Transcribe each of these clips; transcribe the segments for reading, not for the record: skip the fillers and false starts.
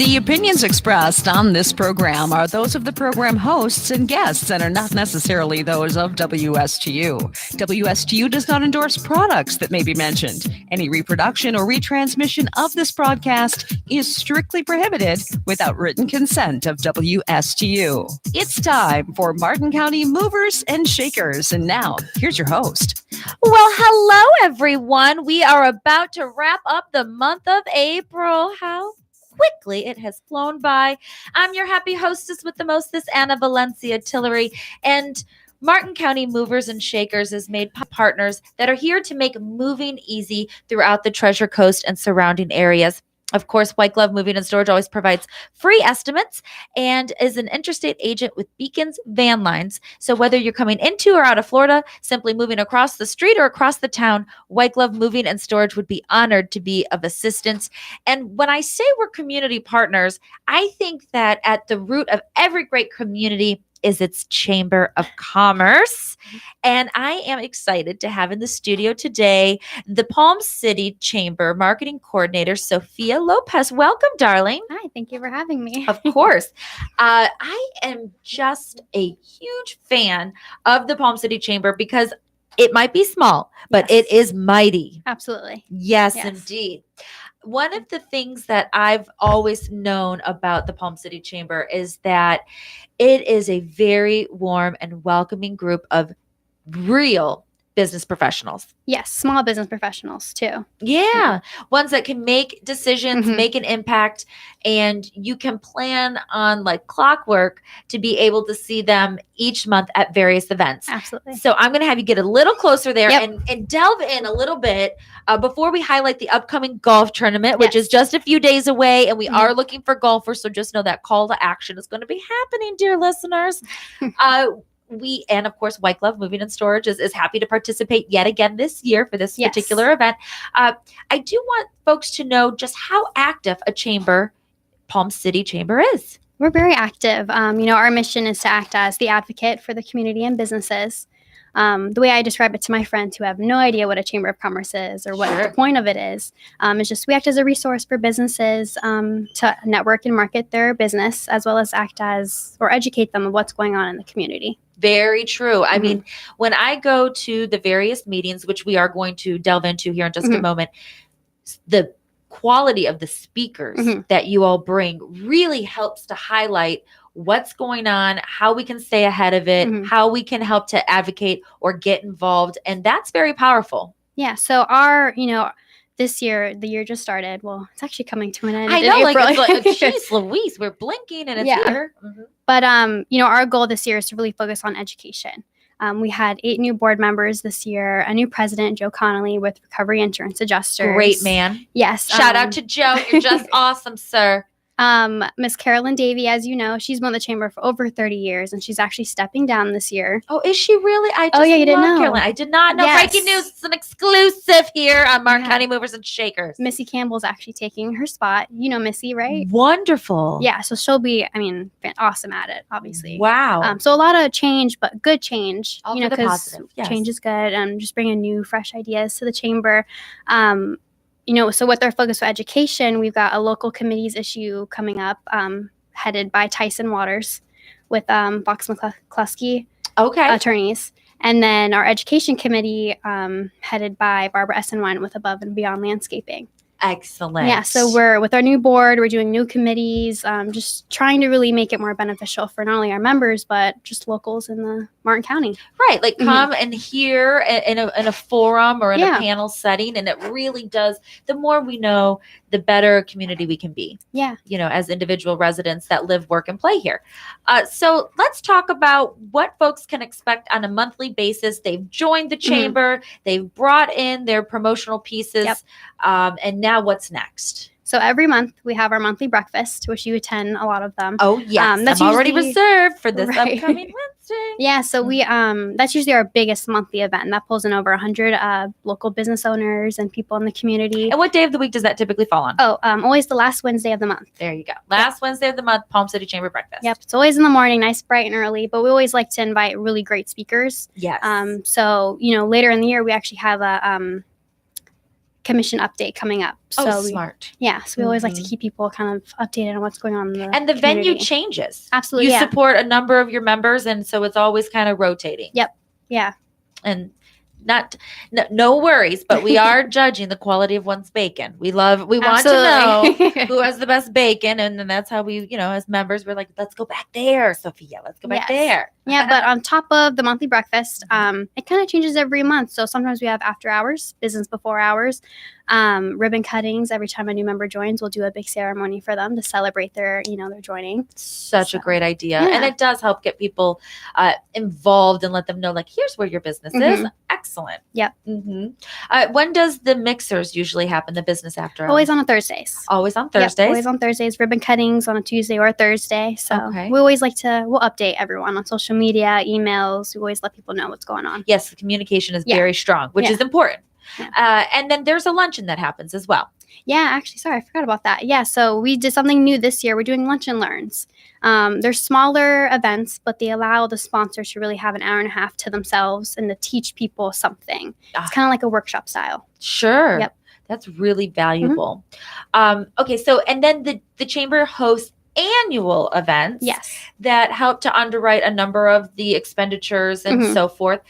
The opinions expressed on this program are those of the program hosts and guests and are not necessarily those of WSTU. WSTU does not endorse products that may be mentioned. Any reproduction or retransmission of this broadcast is strictly prohibited without written consent of WSTU. It's time for Martin County Movers and Shakers. And now, here's your host. Well, hello, everyone. We are about to wrap up the month of April. How quickly it has flown by. I'm your happy hostess with the mostest, Anna Valencia Tillery, and Martin County Movers and Shakers is made partners that are here to make moving easy throughout the Treasure Coast and surrounding areas. Of course, White Glove Moving and Storage always provides free estimates and is an interstate agent with Beacons Van Lines. So whether you're coming into or out of Florida, simply moving across the street or across the town, White Glove Moving and Storage would be honored to be of assistance. And when I say we're community partners, I think that at the root of every great community is its Chamber of Commerce. And I am excited to have in the studio today the Palm City Chamber Marketing Coordinator, Sophia Lopez. Welcome, darling. Hi, thank you for having me. Of course. I am just a huge fan of the Palm City Chamber because it might be small, but Yes. it is mighty. Absolutely. Yes, Yes. indeed. One of the things that I've always known about the Palm City Chamber is that it is a very warm and welcoming group of real business professionals. Yes, small business professionals too. Yeah. Ones that can make decisions, Mhm. make an impact, and you can plan on like clockwork to be able to see them each month at various events. Absolutely. So I'm going to have you get a little closer there Yep. and delve in a little bit before we highlight the upcoming golf tournament, which Yes. is just a few days away. And we Mhm. are looking for golfers. So just know that call to action is going to be happening, dear listeners. And of course, White Glove Moving and Storage is happy to participate yet again this year for this Yes. particular event. I do want folks to know just how active a chamber, Palm City Chamber, is. We're very active. Our mission is to act as the advocate for the community and businesses. The way I describe it to my friends who have no idea what a Chamber of Commerce is or what Sure. the point of it is just we act as a resource for businesses to network and market their business as well as act as or educate them of what's going on in the community. Very true. I Mhm. mean, when I go to the various meetings, which we are going to delve into here in just a Mhm. moment, the quality of the speakers Mhm. that you all bring really helps to highlight what's going on, how we can stay ahead of it, Mhm. how we can help to advocate or get involved. And that's very powerful. Yeah, so this year, the year just started. Well, it's actually coming to an end I in know, like, April. it's like, geez, Louise, we're blinking and it's Yeah. here. Mhm. But our goal this year is to really focus on education. We had 8 new board members this year, a new president, Joe Connolly, with Recovery Insurance Adjusters. Great man. Yes. Shout out to Joe. You're just awesome, sir. Miss Carolyn Davey, as you know, she's been in the chamber for over 30 years, and she's actually stepping down this year. Oh, is she really? I just Oh, yeah, you didn't love know. Caroline. I did not know. Yes. Breaking news. It's an exclusive here on Martin Yeah. County Movers and Shakers. Missy Campbell's actually taking her spot. You know Missy, right? Wonderful. Yeah, so she'll be, awesome at it, obviously. Wow. So a lot of change, but good change. All for the because positive, yes. change is good, and just bringing new, fresh ideas to the chamber. So with our focus for education, we've got a local committees issue coming up, headed by Tyson Waters, with Fox McCluskey Okay. attorneys, and then our education committee, headed by Barbara Essenwein with Above and Beyond Landscaping. Excellent. Yeah, so we're with our new board, we're doing new committees, just trying to really make it more beneficial for not only our members, but just locals in the Martin County. right. Like Mhm. come and hear in a forum or in a Yeah. panel setting. And it really does. The more we know, the better community we can be. Yeah. As individual residents that live, work, and play here. So let's talk about what folks can expect on a monthly basis. They've joined the chamber, they've brought in their promotional pieces, Yep. and now what's next? So every month we have our monthly breakfast, which you attend a lot of them. Oh, yes. that's I'm already usually- reserved for this Right. upcoming Wednesday. Yeah, so we that's usually our biggest monthly event. And that pulls in over 100 local business owners and people in the community. And what day of the week does that typically fall on? Always the last Wednesday of the month. There you go. Last Wednesday of the month, Palm City Chamber Breakfast. Yep, it's always in the morning, nice, bright, and early. But we always like to invite really great speakers. Yes. So later in the year we actually have a commission update coming up. So Smart. so we always like to Mhm. keep people kind of updated on what's going on in the And the venue community. changes. Absolutely, You yeah. support a number of your members, and so it's always kind of rotating. Yep. Yeah. And no worries, but we are judging the quality of one's bacon. We want to know Absolutely. who has the best bacon, and then that's how we, as members, we're like, let's go back there, Sophia. Let's go back Yes. there. Yeah, but on top of the monthly breakfast, it kind of changes every month. So sometimes we have after hours, business before hours, ribbon cuttings. Every time a new member joins, we'll do a big ceremony for them to celebrate their joining. Such a great idea. Yeah. And it does help get people involved and let them know, like, here's where your business is. Excellent. Yep. When does the mixers usually happen, the business after hours? Always on Thursdays. Always on Yep, Thursdays? always on Thursdays. Ribbon cuttings on a Tuesday or a Thursday. So Okay. we always we'll update everyone on social media, emails. We always let people know what's going on. Yes, the communication is Yeah. very strong, which Yeah. is important. Yeah. And then there's a luncheon that happens as well. Yeah, actually, sorry, I forgot about that. Yeah, so we did something new this year. We're doing lunch and learns. They're smaller events, but they allow the sponsors to really have an hour and a half to themselves and to teach people something. It's kind of like a workshop style. Sure. Yep. That's really valuable. Okay, so and then the chamber hosts annual events Yes. that help to underwrite a number of the expenditures and so forth.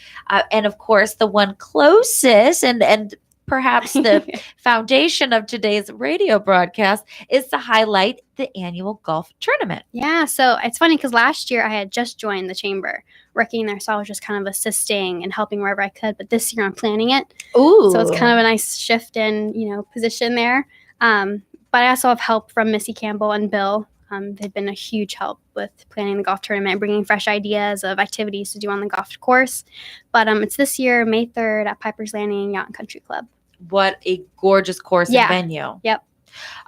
And of course, the one closest and perhaps the foundation of today's radio broadcast is to highlight the annual golf tournament. Yeah, so it's funny because last year I had just joined the chamber working there, so I was just kind of assisting and helping wherever I could. But this year I'm planning it, Ooh. so it's kind of a nice shift in position there. But I also have help from Missy Campbell and Bill. They've been a huge help with planning the golf tournament, bringing fresh ideas of activities to do on the golf course. But it's this year, May 3rd at Piper's Landing Yacht and Country Club. What a gorgeous course and venue. Yep.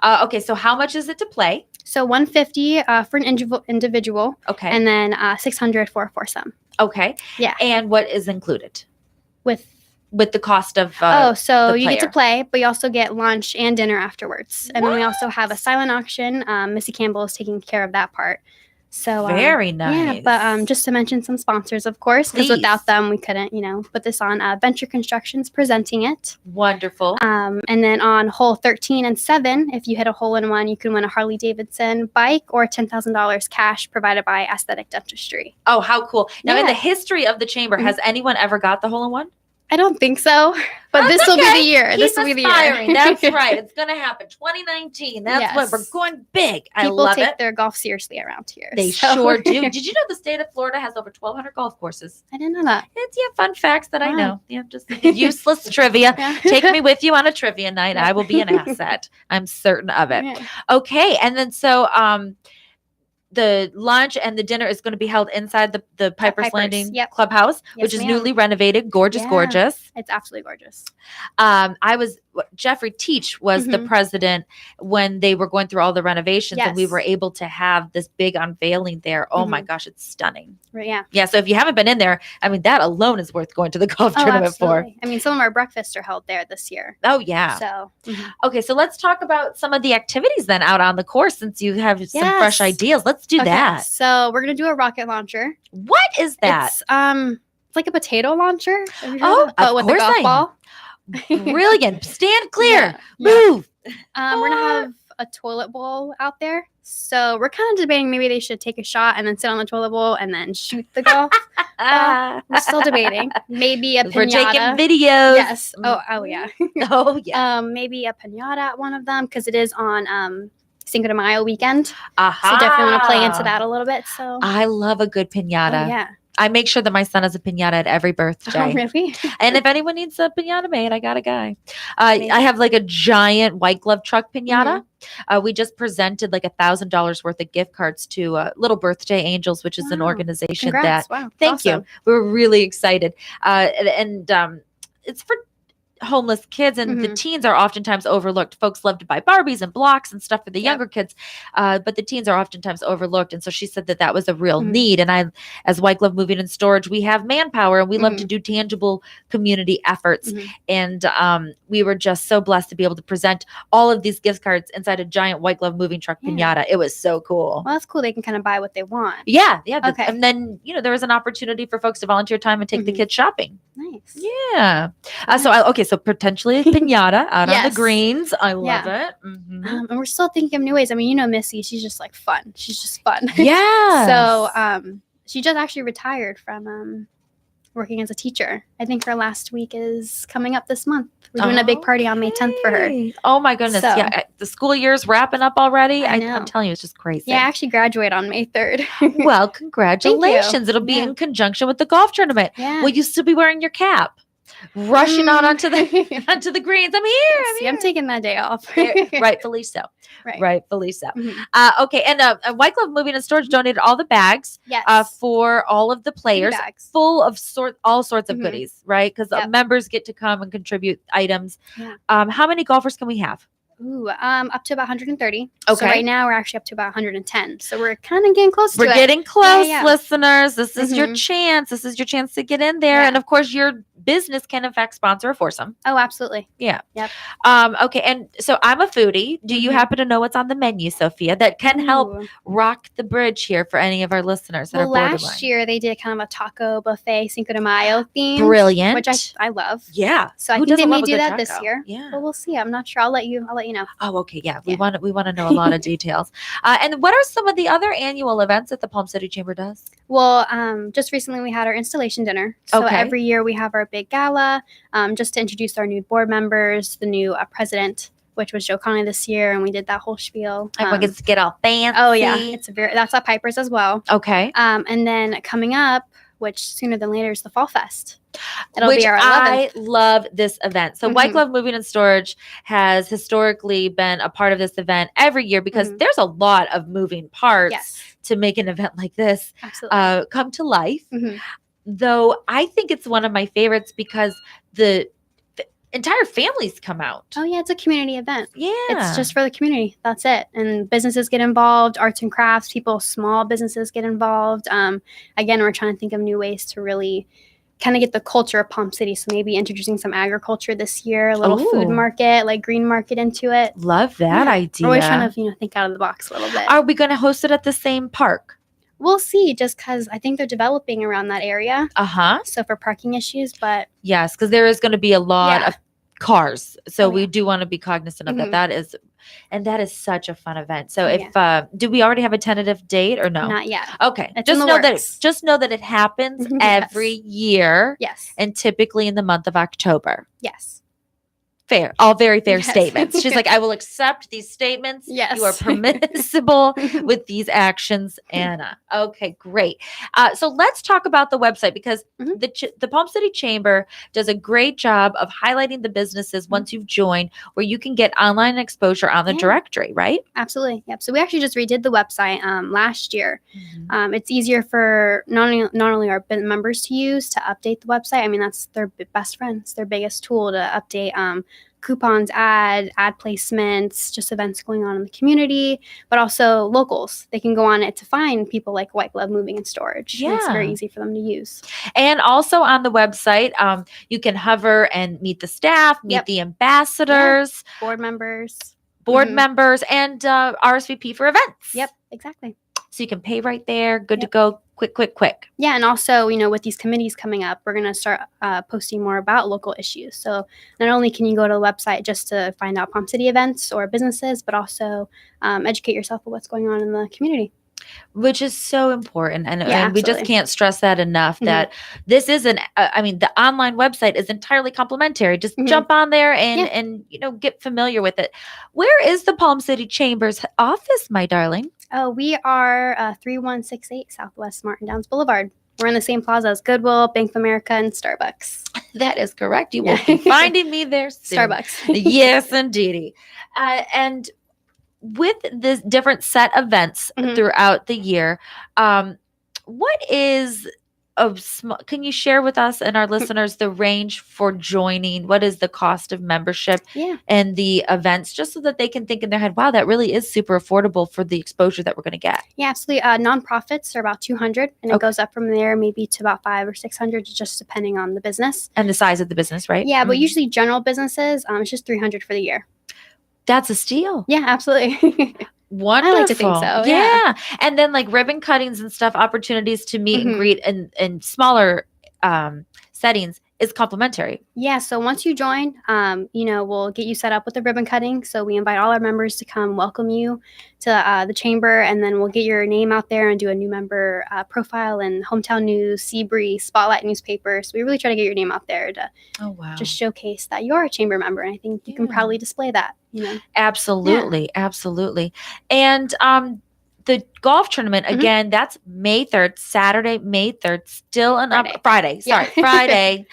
Okay, so how much is it to play? So $150 for an individual, Okay. and then $600 for a foursome. Okay. Yeah. And what is included With the cost of so the you get to player? play, but you also get lunch and dinner afterwards. And then we also have a silent auction. Missy Campbell is taking care of that part. So Very nice. Yeah, but just to mention some sponsors, of course, because Please. without them we couldn't, put this on. Venture Construction's presenting it. Wonderful. And then on hole 13 and 7, if you hit a hole in one, you can win a Harley Davidson bike or $10,000 cash provided by Aesthetic Dentistry. Oh, how cool. Now, in Yeah. the history of the chamber, has anyone ever got the hole-in-one? I don't think so, but That's this will be okay. the year. Keep This will be the aspiring. year. That's right. It's going to happen. 2019. That's what Yes. we're going big. I People love take it. their golf seriously around here. They so- sure do. Did you know the state of Florida has over 1,200 golf courses? I didn't know that. It's fun facts that I Wow. know. Yeah, just useless trivia. Yeah. Take me with you on a trivia night. I will be an asset. I'm certain of it. Yeah. Okay, and then so the lunch and the dinner is going to be held inside the Piper's Piper's, Landing yep. clubhouse, Yes, which is ma'am. newly renovated, gorgeous, Yeah. gorgeous. It's absolutely gorgeous. Jeffrey Teach was the Mhm. president when they were going through all the renovations, and we Yes. were able to have this big unveiling there. Oh my gosh, it's stunning. Right, yeah. Yeah, so if you haven't been in there, I mean, that alone is worth going to the golf tournament for. absolutely. I mean, some of our breakfasts are held there this year. Oh yeah. So Okay, so let's talk about some of the activities then out on the course, since you have some fresh Yes. ideas. Let's do okay, that. So we're gonna do a rocket launcher. What is that? It's like a potato launcher. Have you heard Oh, of it? But of with a course golf I ball. Brilliant. Stand clear. Yeah. Move. We're gonna have a toilet bowl out there. So we're kind of debating maybe they should take a shot and then sit on the toilet bowl and then shoot the golf. We're still debating. Maybe a pinata. We're taking videos. Yes. Oh yeah. Oh yeah. Maybe a pinata at one of them because it is on Cinco de Mayo weekend. Aha. So definitely want to play into that a little bit. So I love a good pinata. oh, yeah. I make sure that my son has a pinata at every birthday. Oh, really? And if anyone needs a pinata made, I got a guy. Amazing. I have like a giant white glove truck pinata. We just presented like $1,000 worth of gift cards to Little Birthday Angels, which is an Wow. organization Congrats. that. Wow. Thank you. We were really excited. And it's for homeless kids, and the teens are oftentimes overlooked. Folks love to buy Barbies and blocks and stuff for the younger kids, but the teens are oftentimes overlooked. And so she said that was a real need. And I, as White Glove Moving and Storage, we have manpower and we love to do tangible community efforts. And we were just so blessed to be able to present all of these gift cards inside a giant White Glove Moving truck pinata. It was so cool. Well, that's cool. They can kind of buy what they want. Yeah. Okay. And then, there was an opportunity for folks to volunteer time and take the kids shopping. Nice. Yeah. So So potentially a pinata out on the Yes. greens. I love Yeah. it. Mhm. And we're still thinking of new ways. I mean, Missy, she's just like fun. She's just fun. Yes. So she just actually retired from working as a teacher. I think her last week is coming up this month. We're doing a big party on May 10th for her. Okay. Oh my goodness. So- Yeah. The school year's wrapping up already. I I'm know. telling you, it's just crazy. Yeah, I actually graduate on May 3rd. Well, congratulations. It'll be Yeah. in conjunction with the golf tournament. Yeah. Will you still be wearing your cap? Rushing out onto the onto the greens. I'm here. See, I'm taking that day off. Rightfully so. Right. Rightfully so. Mhm. Okay. And White Glove Moving and Storage donated all the bags Yes. for all of the players, bags. full of all sorts of Mhm. goodies, right? Because Yep. members get to come and contribute items. Yeah. How many golfers can we have? Ooh, up to about 130. So Okay. right now we're actually up to about 110. So we're kind of getting close to We're it. getting close, yeah. listeners. This is your Mhm. chance. This is your chance to get in there. Yeah. And of course, your business can in fact sponsor a foursome. Oh, absolutely. Okay. And so I'm a foodie. Do you Mhm. happen to know what's on the menu, Sophia, that can help Ooh. rock the bridge here for any of our listeners that Well, are borderline? last year they did kind of a taco buffet Cinco de Mayo theme. Brilliant. Which I love. Yeah. So I Who think they doesn't may love a do good that this taco? year. Yeah. But we'll see. I'm not sure. I'll let you know. Oh, okay. Yeah. We Yeah. want to know a lot of details. And what are some of the other annual events that the Palm City Chamber does? Well, just recently we had our installation dinner. So Okay. every year we have our big gala, just to introduce our new board members, the new president, which was Joe Conley this year, and we did that whole spiel. Everyone gets to get all fancy. Oh yeah, that's at Piper's as well. Okay. And then coming up, which sooner than later is the Fall Fest. It'll Which be our 11th. I love this event. So White Mhm. Glove Moving and Storage has historically been a part of this event every year because Mhm. there's a lot of moving parts Yes, to make an event like this absolutely. come to life. Mhm. Though I think it's one of my favorites because the entire families come out. Oh yeah, it's a community event. Yeah. It's just for the community. That's it. And businesses get involved, arts and crafts, small businesses get involved. Again, we're trying to think of new ways to really kind of get the culture of Palm City. So maybe introducing some agriculture this year, a little food Ooh. market, like green market into it. Love that Yeah. idea. We're always trying to, think out of the box a little bit. Are we going to host it at the same park? We'll see, just because I think they're developing around that area. Uh-huh. So for parking issues, but Yes, because there is going to be a lot Yeah. of cars. So Oh, we yeah. do want to be cognizant of Mhm. that. That is such a fun event. So Oh, if do we already have a tentative date or no? not yet. Okay. It's in the works. Just know that it happens Yes. every year Yes. and typically in the month of October. Yes. Fair. All very fair Yes. statements. She's like, I will accept these statements. Yes. You are permissible with these actions, Anna. Okay, great. So let's talk about the website because Mhm. the Palm City Chamber does a great job of highlighting the businesses once you've joined where you can get online exposure on the Yeah. directory, right? Absolutely. Yep. So we actually just redid the website last year. It's easier for not only our members to use to update the website. I mean, that's their best friend. It's their biggest tool to update coupons, ad placements, just events going on in the community, but also locals. They can go on it to find people like White Glove Moving and Storage. And it's very Yeah. easy for them to use. And also on the website, you can hover and meet the staff, meet Yep. the ambassadors, Board members. board Mhm. members, and RSVP for events. Yep, exactly. So you can pay right there. Good to Yep. go. Quick. Yeah, and also, with these committees coming up, we're going to start posting more about local issues. So not only can you go to the website just to find out Palm City events or businesses, but also educate yourself on what's going on in the community. Which is so important. And, Yeah, and we just absolutely. can't stress that enough Mhm. that this isn't, the online website is entirely complimentary. Just Mhm. jump on there and, Yeah. and, get familiar with it. Where is the Palm City Chamber's office, my darling? Oh, we are 3168 Southwest Martin Downs Boulevard. We're in the same plaza as Goodwill, Bank of America, and Starbucks. That is correct. You will Yeah. be finding me there soon. Starbucks. Yes, indeedy. And with this different set events Mhm. throughout the year, what is can you share with us and our listeners the range for joining? What is the cost of membership Yeah. and the events, just so that they can think in their head, wow, that really is super affordable for the exposure that we're going to get? Yeah, absolutely. Nonprofits are about 200, and it Okay. goes up from there maybe to about 500 or 600, just depending on the business. And the size of the business, right? Yeah, but Mhm. usually general businesses, it's just 300 for the year. That's a steal. Yeah, absolutely. Wonderful. like to think so, Yeah. yeah. And then like ribbon cuttings and stuff, opportunities to meet and Mhm. greet in smaller settings is complimentary. Yeah, so once you join, we'll get you set up with the ribbon cutting. So we invite all our members to come welcome you to the chamber, and then we'll get your name out there and do a new member profile in Hometown News, Seabree, Spotlight newspaper. So we really try to get your name out there to just showcase that you're a chamber member, and I think you can proudly display that. Absolutely, absolutely. And the golf tournament, again, that's May 3rd, Saturday, May 3rd, still Friday. Friday.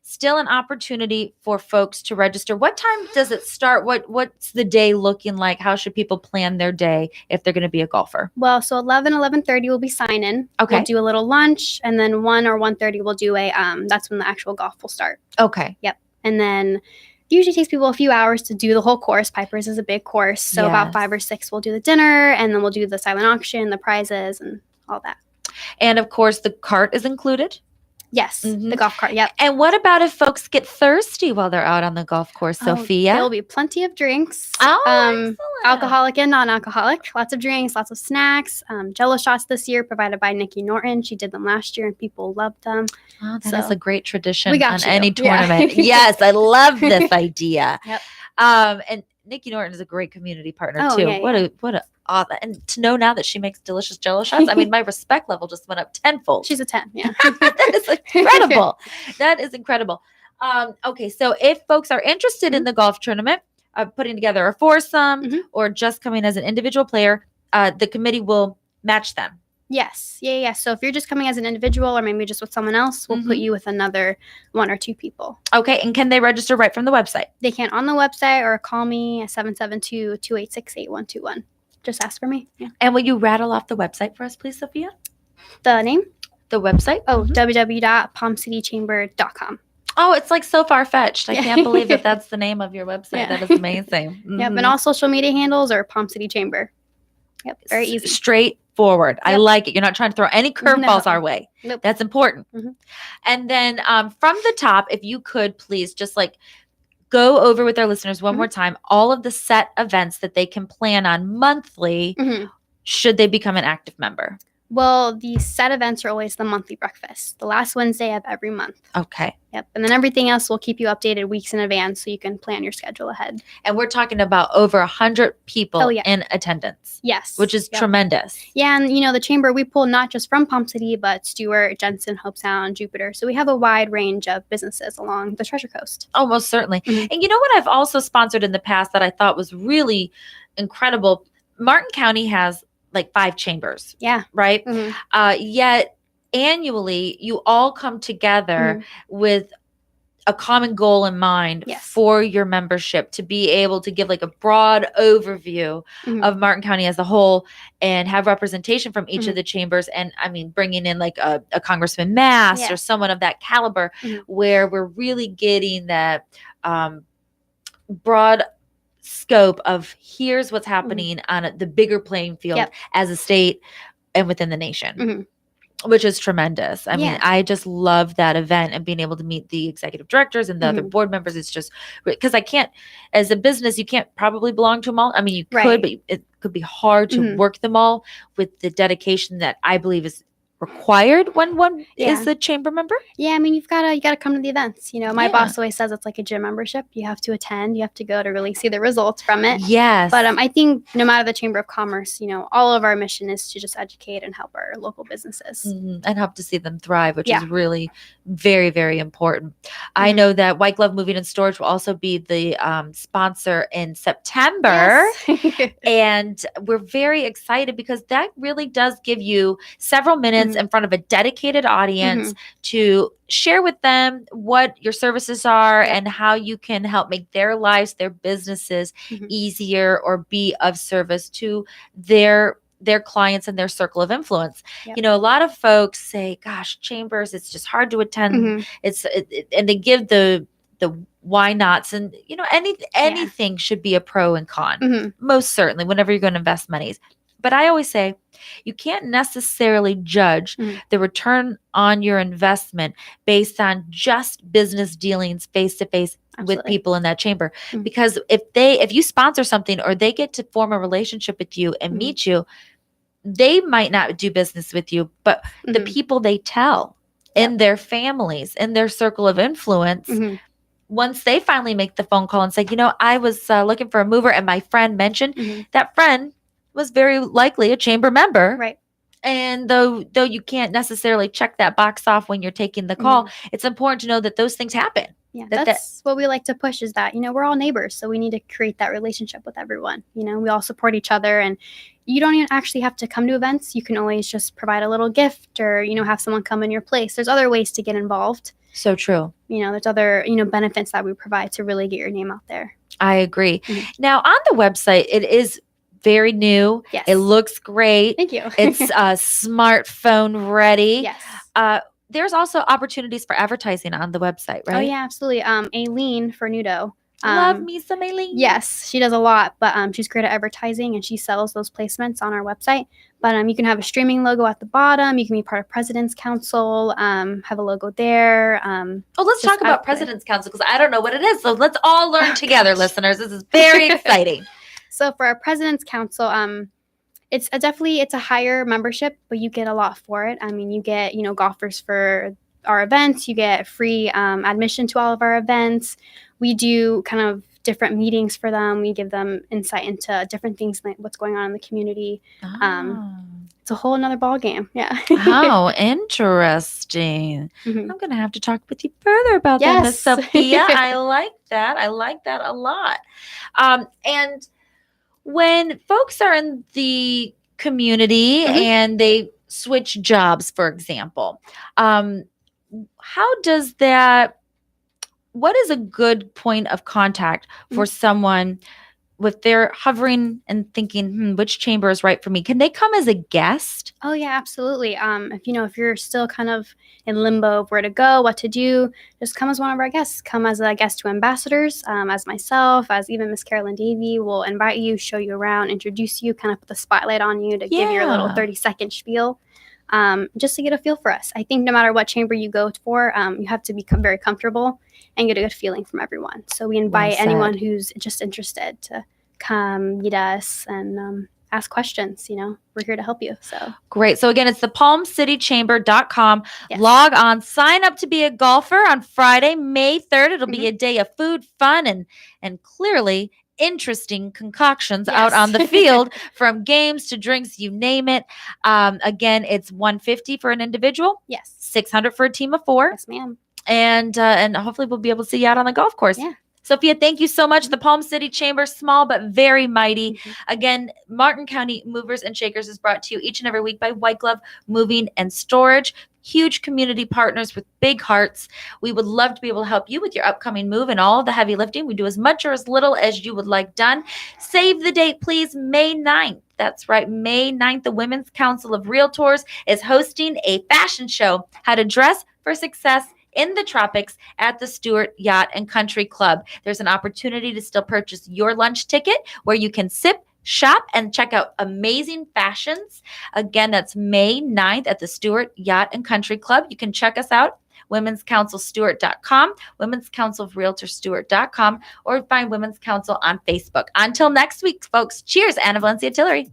Still an opportunity for folks to register. What time does it start? What's the day looking like? How should people plan their day if they're going to be a golfer? Well, so 11:30 will be sign-in. Okay. We'll do a little lunch, and then 1 or 1:30 we'll do that's when the actual golf will start. Okay. Yep. And then it usually takes people a few hours to do the whole course. Piper's is a big course. So about 5 or 6 we'll do the dinner, and then we'll do the silent auction, the prizes, and all that. And of course, the cart is included. Yes, the golf cart. Yep. And what about if folks get thirsty while they're out on the golf course, Sophia? There'll be plenty of drinks. Excellent. Alcoholic and non-alcoholic. Lots of drinks, lots of snacks. Jello shots this year provided by Nikki Norton. She did them last year, and people loved them. Oh, that is a great tradition on any tournament. Yes, I love this idea. Yep. And Nikki Norton is a great community partner too. Yeah, What a and to know now that she makes delicious Jello shots, I mean, my respect level just went up tenfold. She's a 10. Yeah. That is incredible. That is incredible. Okay, so if folks are interested in the golf tournament, putting together a foursome or just coming as an individual player, the committee will match them. Yes. Yeah. So if you're just coming as an individual or maybe just with someone else, we'll put you with another 1 or 2 people. Okay. And can they register right from the website? They can on the website or call me at 772-286-8121. Just ask for me. Yeah. And will you rattle off the website for us, please, Sophia? The name? The website? www.palmcitychamber.com. Oh, it's like so far-fetched. I can't believe that that's the name of your website. That is amazing. Yep. And all social media handles are Palm City Chamber. Yep. Very easy. Straightforward. Yep. I like it. You're not trying to throw any curveballs our way. Nope. That's important. And then from the top, if you could please just go over with our listeners one more time all of the set events that they can plan on monthly should they become an active member. Well, the set events are always the monthly breakfast, the last Wednesday of every month. Okay. Yep. And then everything else will keep you updated weeks in advance so you can plan your schedule ahead. And we're talking about over 100 people in attendance. Yes. Which is tremendous. Yeah. And, the chamber, we pull not just from Palm City, but Stewart, Jensen, Hope Sound, Jupiter. So we have a wide range of businesses along the Treasure Coast. Oh, most certainly. And you know what I've also sponsored in the past that I thought was really incredible? Martin County has 5 chambers. Yeah. Right? Yet annually, you all come together with a common goal in mind for your membership to be able to give a broad overview of Martin County as a whole and have representation from each of the chambers. And I mean, bringing in a Congressman Mass or someone of that caliber where we're really getting that broad scope of here's what's happening on the bigger playing field as a state and within the nation, which is tremendous. I mean, I just love that event and being able to meet the executive directors and the other board members. It's just because I can't, as a business, you can't probably belong to them all. I mean, you could, but it could be hard to work them all with the dedication that I believe is required when one is a chamber member. Yeah, I mean, you gotta come to the events. My boss always says it's like a gym membership. You have to attend. You have to go to really see the results from it. Yes. But I think no matter the Chamber of Commerce, all of our mission is to just educate and help our local businesses and help to see them thrive, which is really very, very important. I know that White Glove Moving and Storage will also be the sponsor in September. Yes. And we're very excited because that really does give you several minutes in front of a dedicated audience to share with them what your services are and how you can help make their lives, their businesses easier or be of service to their clients and their circle of influence. A lot of folks say, gosh, chambers, it's just hard to attend. And they give the why nots, and anything should be a pro and con, most certainly, whenever you're going to invest monies. But I always say you can't necessarily judge the return on your investment based on just business dealings face to face with people in that chamber. Because if you sponsor something or they get to form a relationship with you and meet you, they might not do business with you, but the people they tell in their families, in their circle of influence. Mhm. Once they finally make the phone call and say, I was looking for a mover and my friend mentioned, Mhm. that friend was very likely a chamber member. Right. And though you can't necessarily check that box off when you're taking the call, it's important to know that those things happen. Yeah, That- that's what we like to push is that, we're all neighbors. So we need to create that relationship with everyone. We all support each other, and you don't even actually have to come to events. You can always just provide a little gift or, have someone come in your place. There's other ways to get involved. So true. There's other, benefits that we provide to really get your name out there. I agree. Mhm. Now on the website, it is very new. Yes. It looks great. Thank you. It's smartphone ready. Yes. There's also opportunities for advertising on the website, right? Oh, yeah, absolutely. Aileen for Nudo. Love me some Aileen. Yes, she does a lot, but she's great at advertising and she sells those placements on our website. But you can have a streaming logo at the bottom. You can be part of President's Council, have a logo there. Let's just talk about out there. President's Council because I don't know what it is. So let's all learn together, listeners. This is very exciting. So for our President's Council, it's a higher membership, but you get a lot for it. You get, golfers for our events. You get free admission to all of our events. We do kind of different meetings for them. We give them insight into different things, like what's going on in the community. It's a whole another ball game. Yeah. How interesting. Mhm. I'm going to have to talk with you further about that, Miss Yes. Sophia. I like that. I like that a lot. And when folks are in the community Mhm. and they switch jobs, for example, what is a good point of contact for someone if they're hovering and thinking, which chamber is right for me? Can they come as a guest? Oh yeah, absolutely. If you're still kind of in limbo of where to go, what to do, just come as one of our guests. Come as a guest to ambassadors, as myself, as even Miss Carolyn Davey will invite you, show you around, introduce you, kind of put the spotlight on you to give your little Yeah. 30-second spiel, just to get a feel for us. I think no matter what chamber you go for, you have to become very comfortable and get a good feeling from everyone. So we invite said. anyone who's just interested to come meet us and ask questions. We're here to help you. So Great. So again, it's the palmcitychamber.com. yes. Log on, sign up to be a golfer on Friday, May 3rd. It'll be a day of food, fun, and clearly interesting concoctions out Yes. on the field, from games to drinks, you name it. Again, it's $150 for an individual, Yes. $600 for a team of 4. Yes, ma'am. And hopefully we'll be able to see you out on the golf course. Yeah. Sophia, thank you so much. The Palm City Chamber, small but very mighty. Mhm. Again, Martin County Movers and Shakers is brought to you each and every week by White Glove Moving and Storage. Huge community partners with big hearts. We would love to be able to help you with your upcoming move and all the heavy lifting. We do as much or as little as you would like done. Save the date, please, May 9th. That's right, May 9th. The Women's Council of Realtors is hosting a fashion show, How to Dress for Success in the Tropics at the Stewart Yacht and Country Club. There's an opportunity to still purchase your lunch ticket where you can sip, shop, and check out amazing fashions. Again, that's May 9th at the Stewart Yacht and Country Club. You can check us out, womenscouncilstewart.com, Women's Council of Realtorstewart.com, or find Women's Council on Facebook. Until next week, folks, cheers, Anna Valencia Tillery.